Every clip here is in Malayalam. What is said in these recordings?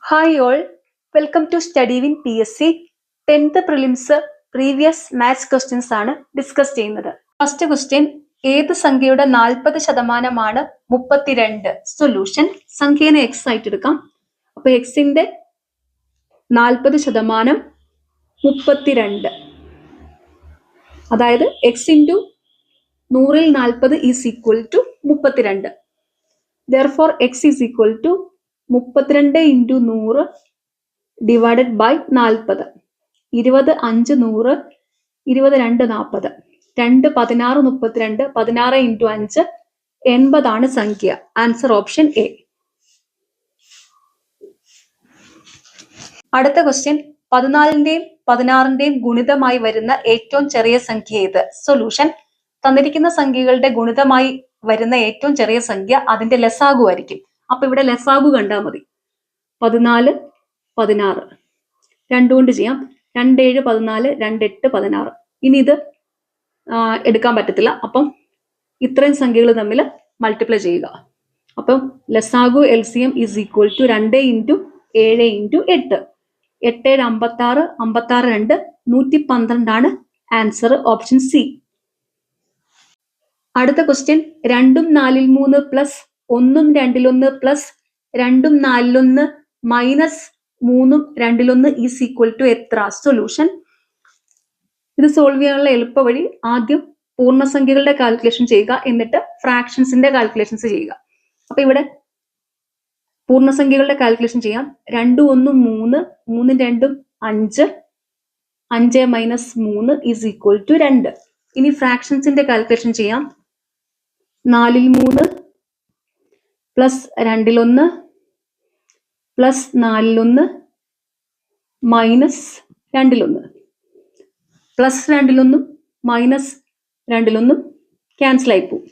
Hi all, welcome to Study in PSC 10th Prelims Previous Maths Questions ആണ് ഡിസ്കസ് ചെയ്യുന്നത്. ഫസ്റ്റ് ക്വസ്റ്റ്യൻ, ഏത് സംഖ്യയുടെ 40% 32? സൊല്യൂഷൻ, സംഖ്യേനെ എക്സ് ആയിട്ട് എടുക്കാം. അപ്പൊ എക്സിന്റെ 40% 32, അതായത് എക്സ് ഇൻറ്റു 100ൽ 40 is equal to 32. Therefore X is equal to 32 into 100 divided by 40. 20 5 100, 22 40, 2 16 32, 16 into 5 80 ആണ് സംഖ്യ. Answer option A. അടുത്ത ക്വസ്റ്റ്യൻ, 14ന്റെയും 16ന്റെയും ഗുണിതമായി വരുന്ന ഏറ്റവും ചെറിയ സംഖ്യ ഏത്? സൊല്യൂഷൻ, തന്നിരിക്കുന്ന സംഖ്യകളുടെ ഗുണിതമായി വരുന്ന ഏറ്റവും ചെറിയ സംഖ്യ അതിന്റെ ലസാഗു ആയിരിക്കും. അപ്പൊ ഇവിടെ ലസാഗു കണ്ടാൽ മതി. 14 16 2 കൊണ്ട് ചെയ്യാം. 2 7 14, 2 8 16. ഇനി ഇത് എടുക്കാൻ പറ്റത്തില്ല. അപ്പം ഇത്രയും സംഖ്യകൾ തമ്മിൽ മൾട്ടിപ്ലൈ ചെയ്യുക. അപ്പം ലസാഗു LCM is equal to 2 into 7 into 8. 8 7 56, 56 2 112 ആണ് ആൻസർ ഓപ്ഷൻ സി. അടുത്ത ക്വസ്റ്റ്യൻ, 2ഉം 4ൽ 3 പ്ലസ് 1ഉം 2ൽ 1 പ്ലസ് 2ഉം 4ൽ 1 മൈനസ് 3ഉം 2ൽ 1 ഈസ് ഈക്വൽ ടു എത്ര? സൊല്യൂഷൻ, ഇത് സോൾവ് ചെയ്യാനുള്ള എളുപ്പ വഴി ആദ്യം പൂർണ്ണസംഖ്യകളുടെ കാൽക്കുലേഷൻ ചെയ്യുക, എന്നിട്ട് ഫ്രാക്ഷൻസിന്റെ കാൽക്കുലേഷൻസ് ചെയ്യുക. അപ്പൊ ഇവിടെ പൂർണ്ണസംഖ്യകളുടെ കാൽക്കുലേഷൻ ചെയ്യാം. 2 1 3, 3 2 5, 5 മൈനസ് 3 ഈസ് ഈക്വൽ ടു 2. ഇനി ഫ്രാക്ഷൻസിന്റെ കാൽക്കുലേഷൻ ചെയ്യാം. 4ൽ 3 പ്ലസ് 2ൽ 1 പ്ലസ് 4ൽ 1 മൈനസ് 2ൽ 1. പ്ലസ് 2ൽ 1 മൈനസ് 2ൽ 1 ക്യാൻസൽ ആയി പോകും.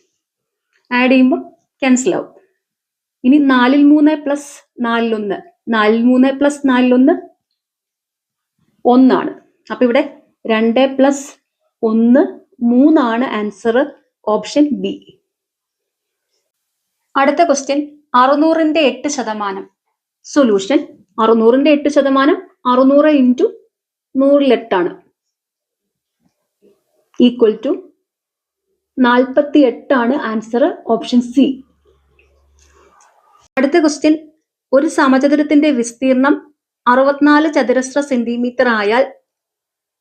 ആഡ് ചെയ്യുമ്പോൾ ക്യാൻസൽ ആവും. ഇനി 4ൽ 3 പ്ലസ് 4ൽ 1, 4ൽ 3 പ്ലസ് 4ൽ 1 1 ആണ്. അപ്പൊ ഇവിടെ 2 പ്ലസ് 1 3 ആണ് ആൻസർ ഓപ്ഷൻ ബി. അടുത്ത ക്വസ്റ്റ്യൻ, 600ന്റെ 8%. സൊല്യൂഷൻ, 600ന്റെ 8% 600 ഇൻറ്റു 100 ആണ്, ഈക്വൽ ടു 48 ആണ് ആൻസർ ഓപ്ഷൻ സി. അടുത്ത ക്വസ്റ്റ്യൻ, ഒരു സമചതുരത്തിന്റെ വിസ്തീർണം 64 ചതുരശ്ര സെന്റിമീറ്റർ ആയാൽ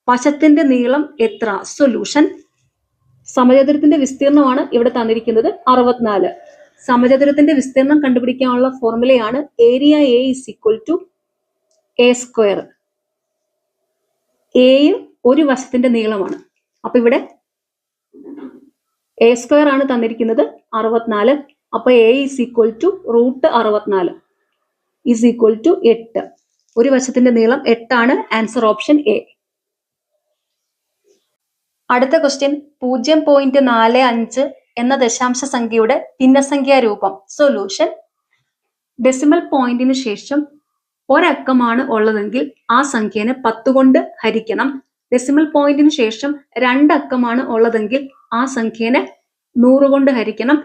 വശത്തിന്റെ നീളം എത്ര? സൊല്യൂഷൻ, സമചതുരത്തിന്റെ വിസ്തീർണമാണ് ഇവിടെ തന്നിരിക്കുന്നത് 64. സമചതുരത്തിന്റെ വിസ്തീർണം കണ്ടുപിടിക്കാനുള്ള ഫോർമുലയാണ് area A is equal to A square. A ഒരു വശത്തിന്റെ നീളമാണ്. അപ്പൊ ഇവിടെ എ സ്ക്വയർ ആണ് തന്നിരിക്കുന്നത് 64. അപ്പൊ A is equal to √64 is equal to 8. ഒരു വശത്തിന്റെ നീളം 8 ആണ് ആൻസർ ഓപ്ഷൻ എ. അടുത്ത ക്വസ്റ്റ്യൻ, 0.45 എന്ന ദശാംശ സംഖ്യയുടെ ഭിന്നസംഖ്യാ രൂപം. സൊല്യൂഷൻ, ഡെസിമൽ പോയിന്റിന് ശേഷം ഒരക്കമാണ് ഉള്ളതെങ്കിൽ ആ സംഖ്യനെ 10 കൊണ്ട് ഹരിക്കണം. ഡെസിമൽ പോയിന്റിന് ശേഷം 2 അക്കമാണ് ഉള്ളതെങ്കിൽ ആ സംഖ്യനെ 100 കൊണ്ട് ഹരിക്കണം.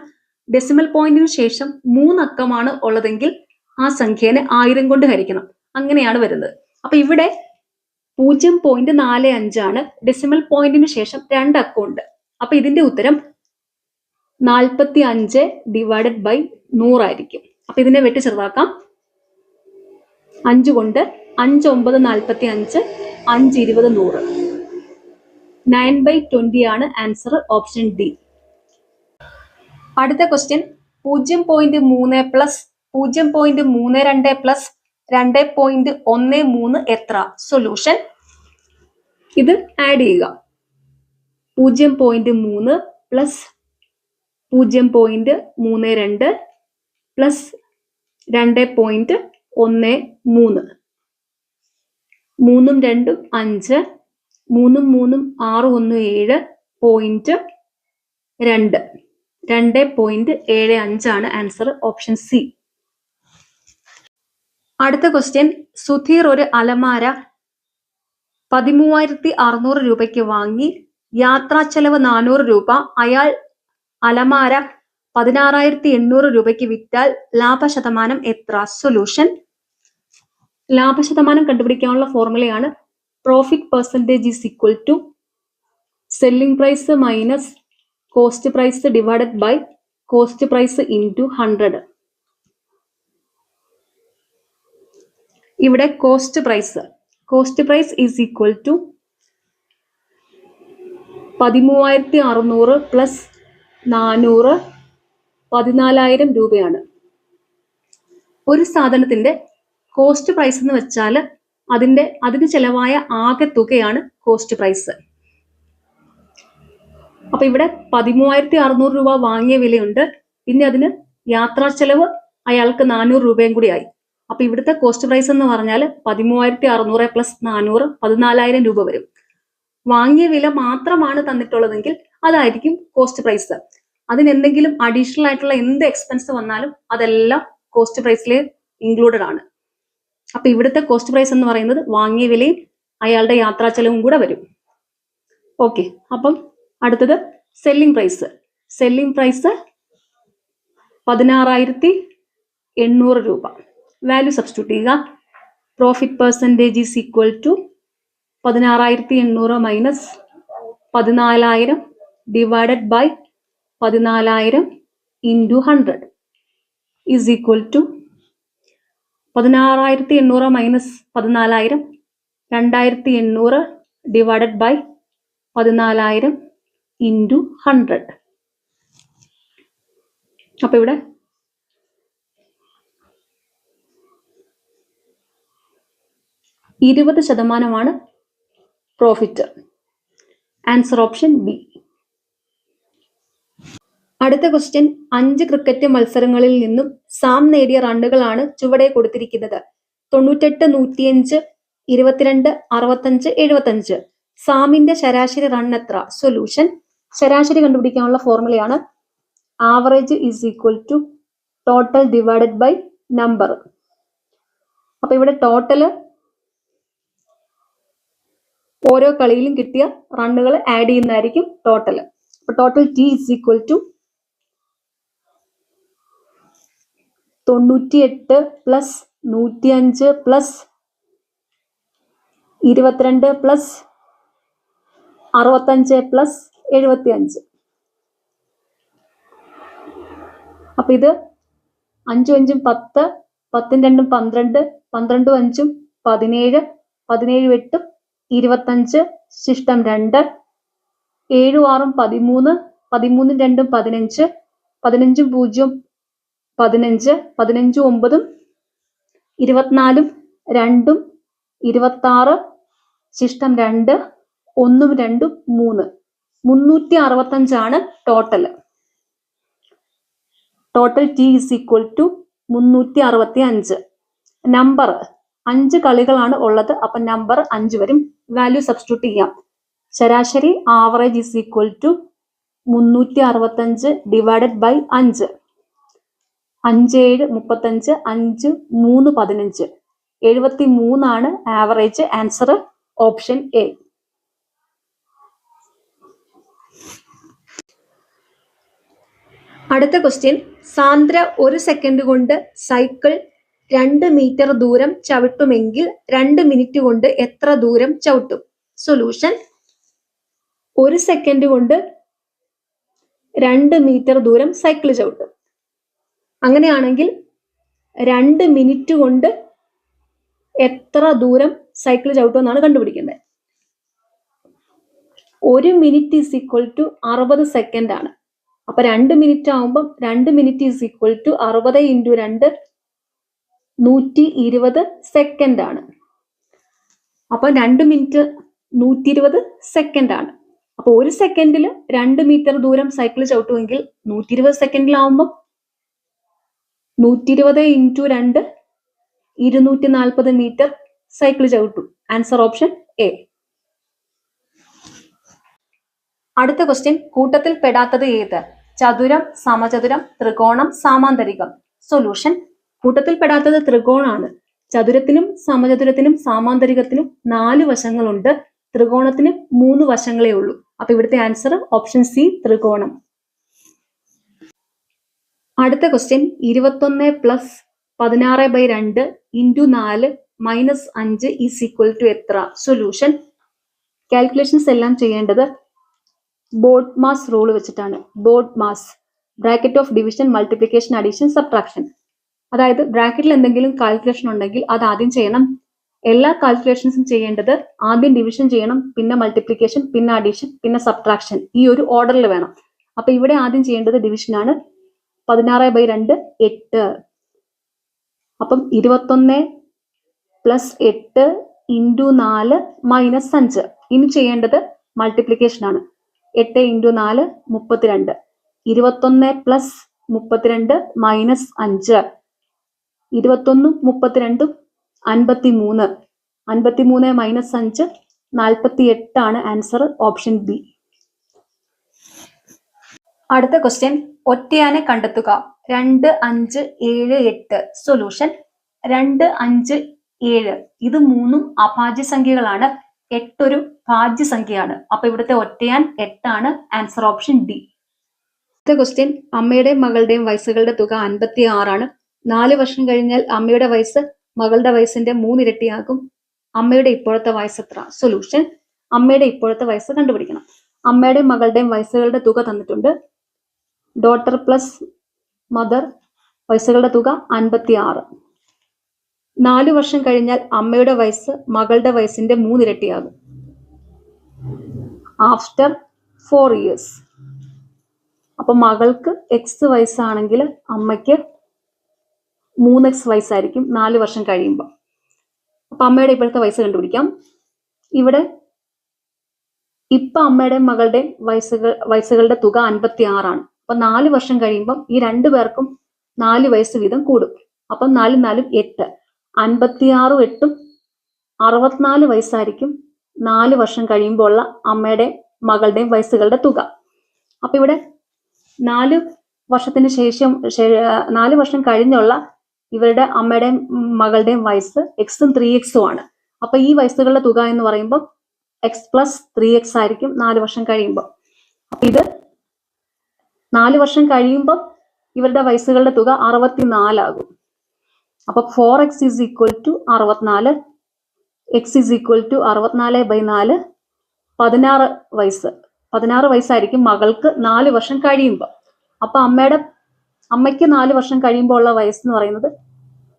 ഡെസിമൽ പോയിന്റിന് ശേഷം 3 അക്കമാണ് ഉള്ളതെങ്കിൽ ആ സംഖ്യനെ 1000 കൊണ്ട് ഹരിക്കണം. അങ്ങനെയാണ് വരുന്നത്. അപ്പൊ ഇവിടെ 0.45 ആണ്. ഡെസിമൽ പോയിന്റിന് ശേഷം 2 അക്കം ഉണ്ട്. അപ്പൊ ഇതിന്റെ ഉത്തരം 45 ഡിവൈഡഡ് ബൈ 100 ആയിരിക്കും. അപ്പൊ ഇതിനെ വെട്ടി ചെറുതാക്കാം. 5 കൊണ്ട് 5 9 45, 5 20 100, 9/20 ആണ് ആൻസർ ഓപ്ഷൻ ഡി. അടുത്ത ക്വസ്റ്റ്യൻ, 0.3 പ്ലസ് 0.32 പ്ലസ് 2.13 എത്ര? സൊല്യൂഷൻ, ഇത് ആഡ് ചെയ്യുക. 0.3 പ്ലസ് 0.32 പ്ലസ് 2.13, 3ഉം 2 5, 3ഉം 3ഉം 6 1 7.2, 2.75 ആണ് ആൻസർ ഓപ്ഷൻ സി. അടുത്ത ക്വസ്റ്റ്യൻ, സുധീർ ഒരു അലമാര 13,600 രൂപയ്ക്ക് വാങ്ങി. യാത്രാ ചെലവ് 400 രൂപ. അയാൾ അലമാര 16,800 രൂപയ്ക്ക് വിറ്റാൽ ലാഭശതമാനം എത്ര? സൊല്യൂഷൻ, ലാഭശതമാനം കണ്ടുപിടിക്കാനുള്ള ഫോർമുലയാണ് profit percentage is equal to selling price minus cost price divided by cost price into 100. ഇവിടെ cost price is equal to 13,600 plus 400 14,000 രൂപയാണ്. ഒരു സാധനത്തിന്റെ കോസ്റ്റ് പ്രൈസ് എന്ന് വെച്ചാൽ അതിന് ചെലവായ ആകെ തുകയാണ് കോസ്റ്റ് പ്രൈസ്. അപ്പൊ ഇവിടെ 13,600 രൂപ വാങ്ങിയ വിലയുണ്ട്, പിന്നെ അതിന് യാത്രാ ചെലവ് അയാൾക്ക് 400 രൂപയും കൂടി ആയി. അപ്പൊ ഇവിടുത്തെ കോസ്റ്റ് പ്രൈസ് എന്ന് പറഞ്ഞാൽ 13,600 പ്ലസ് 400 14,000 രൂപ വരും. വാങ്ങിയ വില മാത്രമാണ് തന്നിട്ടുള്ളതെങ്കിൽ അതായിരിക്കും കോസ്റ്റ് പ്രൈസ്. അതിനെന്തെങ്കിലും അഡീഷണൽ ആയിട്ടുള്ള എന്ത് എക്സ്പെൻസ് വന്നാലും അതെല്ലാം കോസ്റ്റ് പ്രൈസിൽ ഇൻക്ലൂഡഡ് ആണ്. അപ്പൊ ഇവിടുത്തെ കോസ്റ്റ് പ്രൈസ് എന്ന് പറയുന്നത് വാങ്ങിയ വിലയും അയാളുടെ യാത്രാ ചെലവും കൂടെ വരും. ഓക്കെ, അപ്പം അടുത്തത് സെല്ലിംഗ് പ്രൈസ് 16,800 രൂപ. വാല്യൂ സബ്സ്റ്റിറ്റ്യൂട്ട് ചെയ്യുക. Profit percentage is equal to 16,800 minus 14,000 divided by 14,000 into 100 is equal to 16,800 minus 14,000 2,800 divided by 14,000 into 100. അപ്പൊ ഇവിടെ 20% പ്രോഫിറ്റ്. Answer option B. അടുത്ത ക്വസ്റ്റ്യൻ, 5 ക്രിക്കറ്റ് മത്സരങ്ങളിൽ നിന്നും സാം നേടിയ റണ്ണുകളാണ് ചുവടെ കൊടുത്തിരിക്കുന്നത്. 98, 105, 22, 65, 75. സാമിന്റെ ശരാശരി റൺ എത്ര? സൊല്യൂഷൻ. ശരാശരി കണ്ടുപിടിക്കാനുള്ള ഫോർമുലയാണ് average is equal to total divided by number. അപ്പൊ ഇവിടെ ടോട്ടല് ഓരോ കളിയിലും കിട്ടിയ റണ്ണുകൾ ആഡ് ചെയ്യുന്നതായിരിക്കും ടോട്ടൽ. അപ്പൊ total T is equal to 98 plus 105 plus 22 plus 65 plus 75. അപ്പൊ ഇത് 5 5 10, 10 2 12, 12 5 17, 17 8 25, ശിഷ്ടം 2, 7 6 13, 13 2 15, 15 0 15, 15 9 24, 2 26, ശിഷ്ടം 2, 1 2 3. 365 total. Total T is equal to 365. Number 5 കളികളാണ് ഉള്ളത്, അപ്പൊ നമ്പർ 5 വരും. വാല്യൂ സബ്സ്റ്റിറ്റ്യൂട്ട് ചെയ്യാം. ശരാശരി average is equal to 365 divided by 5. 5 7 35, 5 3 15, 73 average. Answer option A. അടുത്ത ക്വസ്റ്റ്യൻ, സാന്ദ്ര 1 സെക്കൻഡ് കൊണ്ട് സൈക്കിൾ 2 മീറ്റർ ദൂരം ചവിട്ടുമെങ്കിൽ 2 മിനിറ്റ് കൊണ്ട് എത്ര ദൂരം ചവിട്ടും? സൊല്യൂഷൻ. 1 സെക്കൻഡ് കൊണ്ട് 2 മീറ്റർ ദൂരം സൈക്കിൾ ചവിട്ടും. അങ്ങനെയാണെങ്കിൽ 2 മിനിറ്റ് കൊണ്ട് എത്ര ദൂരം സൈക്കിൾ ചവിട്ടും എന്നാണ് കണ്ടുപിടിക്കുന്നത്. 1 minute is equal to 60 second ആണ്. അപ്പൊ 2 മിനിറ്റ് ആവുമ്പം 2 minute is equal to 60 into 2 120 second ആണ്. അപ്പൊ 2 മിനിറ്റ് 120 സെക്കൻഡ് ആണ്. അപ്പൊ 1 സെക്കൻഡിൽ 2 മീറ്റർ ദൂരം സൈക്കിൾ ചവിട്ടുമെങ്കിൽ 120 സെക്കൻഡിലാവുമ്പം 120 ഇൻറ്റു 2 240 മീറ്റർ സൈക്കിൾ ചവിട്ടും. Answer option A. അടുത്ത ക്വസ്റ്റ്യൻ, കൂട്ടത്തിൽ പെടാത്തത് ഏത്? ചതുരം, സമചതുരം, ത്രികോണം, സാമാന്തരികം. സൊല്യൂഷൻ. കൂട്ടത്തിൽ പെടാത്തത് ത്രികോണാണ്. ചതുരത്തിനും സമചതുരത്തിനും സാമാന്തരികത്തിനും 4 വശങ്ങളുണ്ട്. ത്രികോണത്തിന് 3 വശങ്ങളേ ഉള്ളൂ. അപ്പൊ ഇവിടുത്തെ ആൻസർ ഓപ്ഷൻ സി, ത്രികോണം. അടുത്ത question, 21 plus 16/2 into 4 -5 is equal to എത്ര? സൊല്യൂഷൻ. കാൽക്കുലേഷൻസ് എല്ലാം ചെയ്യേണ്ടത് ബോഡ് മാസ് റൂൾ വെച്ചിട്ടാണ്. BODMAS, bracket of division, multiplication, addition, subtraction. അതായത് ബ്രാക്കറ്റിൽ എന്തെങ്കിലും കാൽക്കുലേഷൻ ഉണ്ടെങ്കിൽ അത് ആദ്യം ചെയ്യണം. എല്ലാ കാൽക്കുലേഷൻസും ചെയ്യേണ്ടത് ആദ്യം ഡിവിഷൻ ചെയ്യണം, പിന്നെ മൾട്ടിപ്ലിക്കേഷൻ, പിന്നെ അഡീഷൻ, പിന്നെ സബ്ട്രാക്ഷൻ. ഈ ഒരു ഓർഡറിൽ വേണം. അപ്പൊ ഇവിടെ ആദ്യം ചെയ്യേണ്ടത് ഡിവിഷൻ ആണ്. 16/2 8. അപ്പം 21 + 8 × 4 - 5. ഇനി ചെയ്യേണ്ടത് മൾട്ടിപ്ലിക്കേഷൻ ആണ്. 8 × 4 32. 21 + 32 - 5. 21 32 53. 53 - 5 48 ആണ് ആൻസർ. Option B. അടുത്ത ക്വസ്റ്റ്യൻ, ഒറ്റയാനെ കണ്ടെത്തുക. 2, 5, 7, 8. സൊല്യൂഷൻ. 2, 5, 7 ഇത് മൂന്നും അഭാജ്യ സംഖ്യകളാണ്. 8 ഒരു ഭാജ്യസംഖ്യയാണ്. അപ്പൊ ഇവിടുത്തെ ഒറ്റയാൻ 8 ആണ്. Answer option D. അടുത്ത ക്വസ്റ്റ്യൻ, അമ്മയുടെയും മകളുടെയും വയസ്സുകളുടെ തുക 56 ആണ്. 4 വർഷം കഴിഞ്ഞാൽ അമ്മയുടെ വയസ്സ് മകളുടെ വയസ്സിന്റെ 3 ഇരട്ടിയാകും. അമ്മയുടെ ഇപ്പോഴത്തെ വയസ്സ് എത്ര? സൊല്യൂഷൻ. അമ്മയുടെ ഇപ്പോഴത്തെ വയസ്സ് കണ്ടുപിടിക്കണം. അമ്മയുടെയും മകളുടെയും വയസ്സുകളുടെ തുക തന്നിട്ടുണ്ട്. ഡോട്ടർ പ്ലസ് മദർ വയസ്സുകളുടെ തുക 56. 4 വർഷം കഴിഞ്ഞാൽ അമ്മയുടെ വയസ്സ് മകളുടെ വയസ്സിന്റെ 3 ഇരട്ടിയാകും. After 4 years. അപ്പൊ മകൾക്ക് x വയസ്സാണെങ്കിൽ അമ്മയ്ക്ക് 3x വയസ്സായിരിക്കും 4 വർഷം കഴിയുമ്പോൾ. അപ്പൊ അമ്മയുടെ ഇപ്പോഴത്തെ വയസ്സ് കണ്ടുപിടിക്കാം. ഇവിടെ ഇപ്പൊ അമ്മയുടെയും മകളുടെയും വയസ്സുകളുടെ തുക 56 ആണ്. അപ്പൊ 4 വർഷം കഴിയുമ്പം ഈ 2 പേർക്കും 4 വയസ്സ് വീതം കൂടും. അപ്പം 4 4 8. 56 8 64 വയസ്സായിരിക്കും 4 വർഷം കഴിയുമ്പോൾ ഉള്ള അമ്മയുടെ മകളുടെയും വയസ്സുകളുടെ തുക. അപ്പൊ ഇവിടെ 4 വർഷത്തിന് ശേഷം 4 വർഷം കഴിഞ്ഞുള്ള ഇവരുടെ അമ്മയുടെയും മകളുടെയും വയസ്സ് എക്സും 3x ആണ്. അപ്പൊ ഈ വയസ്സുകളുടെ തുക എന്ന് പറയുമ്പോൾ x + 3x ആയിരിക്കും 4 വർഷം കഴിയുമ്പോൾ. അപ്പൊ ഇത് 4 വർഷം കഴിയുമ്പോൾ ഇവരുടെ വയസ്സുകളുടെ തുക 64 ആകും. അപ്പൊ 4x = 64. x = 64/4. 16 വയസ്സ്. 16 വയസ്സായിരിക്കും മകൾക്ക് 4 വർഷം കഴിയുമ്പോൾ. അപ്പൊ അമ്മയ്ക്ക് 4 വർഷം കഴിയുമ്പോൾ ഉള്ള വയസ്സ് എന്ന് പറയുന്നത്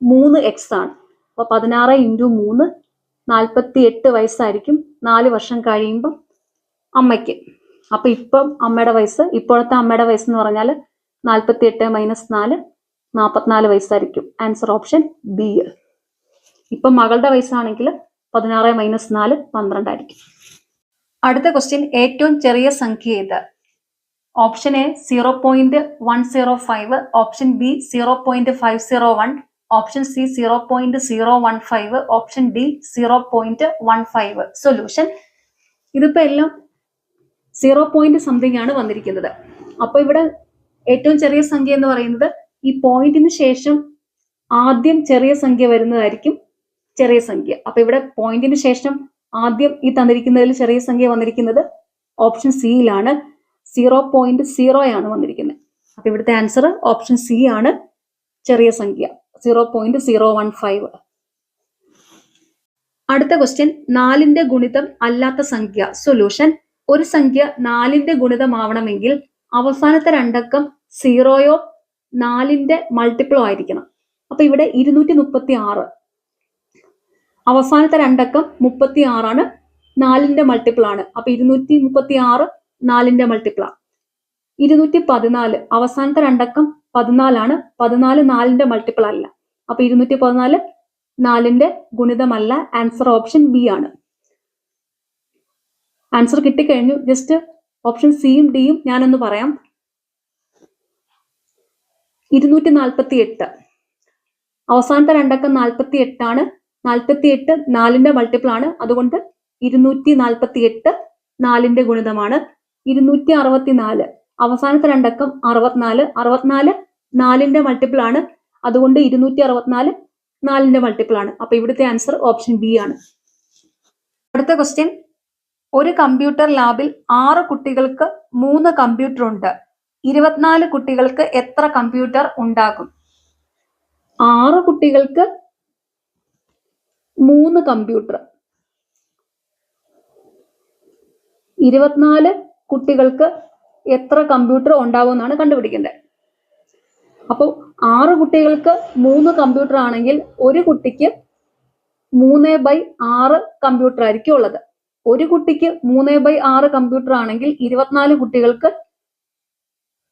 3x ആണ്. അപ്പൊ 16 × 3 48 വയസ്സായിരിക്കും 4 വർഷം കഴിയുമ്പോൾ അമ്മയ്ക്ക്. അപ്പൊ ഇപ്പം ഇപ്പോഴത്തെ അമ്മയുടെ വയസ്സ് എന്ന് പറഞ്ഞാൽ 48 - 4 44 വയസ്സായിരിക്കും. Answer option B. ഇപ്പം മകളുടെ വയസ്സാണെങ്കിൽ 16 - 4 12 ആയിരിക്കും. അടുത്ത ക്വസ്റ്റ്യൻ, ഏറ്റവും ചെറിയ സംഖ്യ ഏത്? Option A 0.105, option B 0.501, option C 0.015, option D 0.15. Solution. ഇതിപ്പോ എല്ലാം 0 സംതിങ് ആണ് വന്നിരിക്കുന്നത്. അപ്പൊ ഇവിടെ ഏറ്റവും ചെറിയ സംഖ്യ എന്ന് പറയുന്നത് ഈ പോയിന്റിന് ശേഷം ആദ്യം ചെറിയ സംഖ്യ വരുന്നതായിരിക്കും ചെറിയ സംഖ്യ. അപ്പൊ ഇവിടെ പോയിന്റിന് ശേഷം ആദ്യം ഈ തന്നിരിക്കുന്നതിൽ ചെറിയ സംഖ്യ വന്നിരിക്കുന്നത് ഓപ്ഷൻ സിയിലാണ്. 0.0 ആണ് വന്നിരിക്കുന്നത്. അപ്പൊ ഇവിടുത്തെ ആൻസർ ഓപ്ഷൻ സി ആണ്, ചെറിയ സംഖ്യ 0.015. അടുത്ത ക്വസ്റ്റ്യൻ, 4ന്റെ ഗുണിതം അല്ലാത്ത സംഖ്യ. സൊല്യൂഷൻ. ഒരു സംഖ്യ 4ന്റെ ഗുണിതമാവണമെങ്കിൽ അവസാനത്തെ രണ്ടക്കം 0യോ 4ന്റെ മൾട്ടിപ്പിളോ ആയിരിക്കണം. അപ്പൊ ഇവിടെ 236. അവസാനത്തെ രണ്ടക്കം 36 ആണ്, 4ന്റെ മൾട്ടിപ്പിൾ ആണ്. അപ്പൊ 236 4ന്റെ മൾട്ടിപ്പിളാണ്. 214. അവസാനത്തെ രണ്ടക്കം 14 ആണ്, 14 4ന്റെ മൾട്ടിപ്പിൾ അല്ല. അപ്പൊ 214 4ന്റെ ഗുണിതമല്ല. ആൻസർ ഓപ്ഷൻ ബി ആണ്. ആൻസർ കിട്ടിക്കഴിഞ്ഞു. ജസ്റ്റ് ഓപ്ഷൻ സിയും ഡിയും ഞാനൊന്ന് പറയാം. 248. അവസാനത്തെ രണ്ടക്കം 48 ആണ്, 48 4ന്റെ മൾട്ടിപ്പിൾ ആണ്. അതുകൊണ്ട് 248 4ന്റെ ഗുണിതമാണ്. 264. അവസാനത്തെ രണ്ടക്കം 64, 64 4ന്റെ മൾട്ടിപ്പിൾ ആണ്. അതുകൊണ്ട് 264 4ന്റെ മൾട്ടിപ്പിൾ ആണ്. അപ്പൊ ഇവിടുത്തെ ആൻസർ ഓപ്ഷൻ ബി ആണ്. അടുത്ത ക്വസ്റ്റ്യൻ, ഒരു കമ്പ്യൂട്ടർ ലാബിൽ 6 കുട്ടികൾക്ക് 3 കമ്പ്യൂട്ടർ ഉണ്ട്. 24 കുട്ടികൾക്ക് എത്ര കമ്പ്യൂട്ടർ ഉണ്ടാകും? 6 കുട്ടികൾക്ക് 3 കമ്പ്യൂട്ടർ. 24 കുട്ടികൾക്ക് എത്ര കമ്പ്യൂട്ടർ ഉണ്ടാവുമെന്നാണ് കണ്ടുപിടിക്കേണ്ടത്. അപ്പോൾ 6 കുട്ടികൾക്ക് 3 കമ്പ്യൂട്ടർ ആണെങ്കിൽ ഒരു കുട്ടിക്ക് 3/6 കമ്പ്യൂട്ടർ ആയിരിക്കും ഉള്ളത്. ഒരു കുട്ടിക്ക് 3/6 കമ്പ്യൂട്ടർ ആണെങ്കിൽ 24 കുട്ടികൾക്ക്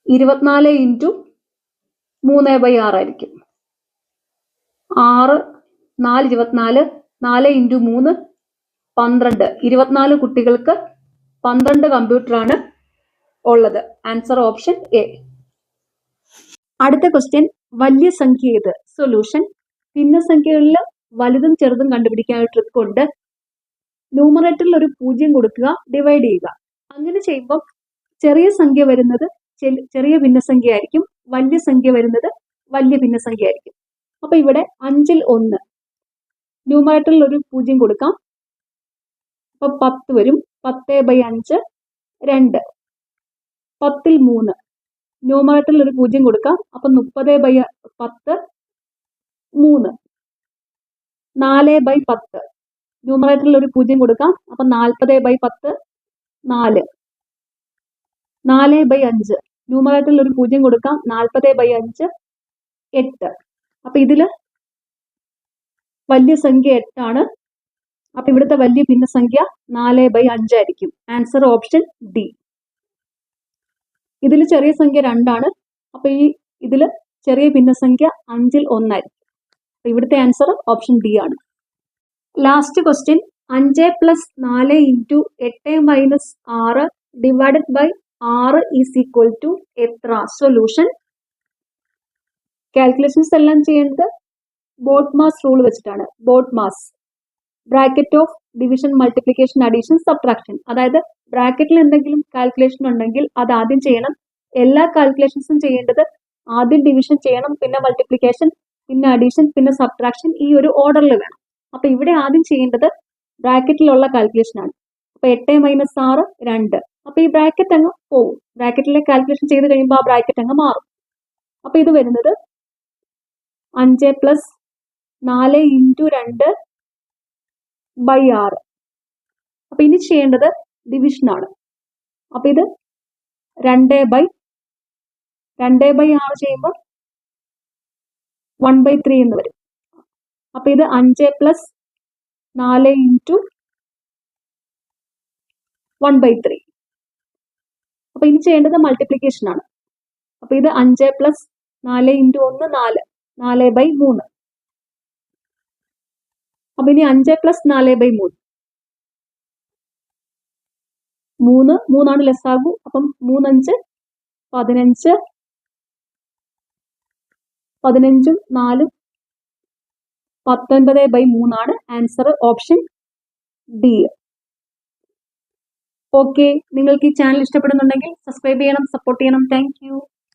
24 × 3/6 ആയിരിക്കും. 6 4 24, 4 × 3 12. 24 കുട്ടികൾക്ക് 12 കമ്പ്യൂട്ടർ ആണ് ഉള്ളത്. Answer option A. അടുത്ത ക്വസ്റ്റ്യൻ, വലിയ സംഖ്യ ഏത്? സൊല്യൂഷൻ. ഭിന്നസംഖ്യകളിൽ വലുതും ചെറുതും കണ്ടുപിടിക്കാൻ ഒരു ട്രിക്ക് ഉണ്ട്. ന്യൂമറേറ്ററിൽ ഒരു 0 കൊടുക്കുക, ഡിവൈഡ് ചെയ്യുക. അങ്ങനെ ചെയ്യുമ്പോൾ ചെറിയ സംഖ്യ വരുന്നത് ചെറിയ ഭിന്നസംഖ്യ ആയിരിക്കും, വലിയ സംഖ്യ വരുന്നത് വലിയ ഭിന്നസംഖ്യ ആയിരിക്കും. അപ്പൊ ഇവിടെ 5ൽ 1, ന്യൂമറേറ്ററിൽ ഒരു 0 കൊടുക്കാം, അപ്പൊ 10 വരും. 10/5 2. 10ൽ 3, ന്യൂമറേറ്ററിൽ ഒരു 0 കൊടുക്കാം, അപ്പൊ 30/10 3. 4/10, ന്യൂമറേറ്ററിൽ ഒരു 0 കൊടുക്കാം, അപ്പൊ 40/10 4. 4/5, ന്യൂമറേറ്ററിൽ ഒരു 0 കൊടുക്കാം, 40/5 8. അപ്പൊ ഇതില് വലിയ സംഖ്യ 8 ആണ്. അപ്പൊ ഇവിടുത്തെ വലിയ ഭിന്നസംഖ്യ 4/5 ആയിരിക്കും. Answer option D. ഇതിൽ ചെറിയ സംഖ്യ 2 ആണ്. അപ്പൊ ഇതില് ചെറിയ ഭിന്നസംഖ്യ 5ൽ 1 ആയിരിക്കും. അപ്പൊ ഇവിടുത്തെ ആൻസർ ഓപ്ഷൻ ഡി ആണ്. Last question, 5 + 4 × 8 - 6 divided by 6 is equal to എത്ര? സൊല്യൂഷൻ. കാൽക്കുലേഷൻസ് എല്ലാം ചെയ്യേണ്ടത് ബോഡ്മാസ് റൂൾ വെച്ചിട്ടാണ്. BODMAS, bracket of division, multiplication, addition, subtraction. അതായത് ബ്രാക്കറ്റിൽ എന്തെങ്കിലും കാൽക്കുലേഷൻ ഉണ്ടെങ്കിൽ അത് ആദ്യം ചെയ്യണം. എല്ലാ കാൽക്കുലേഷൻസും ചെയ്യേണ്ടത് ആദ്യം ഡിവിഷൻ ചെയ്യണം, പിന്നെ മൾട്ടിപ്ലിക്കേഷൻ, പിന്നെ അഡീഷൻ, പിന്നെ സബ്ട്രാക്ഷൻ. ഈ ഒരു ഓർഡറിൽ വേണം. അപ്പൊ ഇവിടെ ആദ്യം ചെയ്യേണ്ടത് ബ്രാക്കറ്റിലുള്ള കാൽക്കുലേഷൻ ആണ്. അപ്പൊ 8 - 6 2. അപ്പൊ ഈ ബ്രാക്കറ്റ് അങ്ങ് പോകും. ബ്രാക്കറ്റിലെ കാൽക്കുലേഷൻ ചെയ്ത് കഴിയുമ്പോൾ ആ ബ്രാക്കറ്റ് അങ്ങ് മാറും. അപ്പൊ ഇത് വരുന്നത് 5 + 4 × 2/6. അപ്പൊ ഇനി ചെയ്യേണ്ടത് ഡിവിഷൻ ആണ്. അപ്പൊ ഇത് 2/6 ചെയ്യുമ്പോൾ 1/3 എന്ന് വരും. അപ്പൊ ഇത് 5 + 4 × 1/3. അപ്പൊ ഇനി ചെയ്യേണ്ടത് മൾട്ടിപ്ലിക്കേഷൻ ആണ്. അപ്പൊ ഇത് 5 + 4 × 1 4, 4/3. അപ്പൊ ഇനി 5 + 4/3, 3 ആണ് ലെസ് ആകൂ. അപ്പം 3 5 15, 15ഉം 4ഉം 19/3 ആണ്. Answer option D. ഓക്കെ, നിങ്ങൾക്ക് ഈ ചാനൽ ഇഷ്ടപ്പെടുന്നുണ്ടെങ്കിൽ സബ്സ്ക്രൈബ് ചെയ്യണം, സപ്പോർട്ട് ചെയ്യണം. Thank you.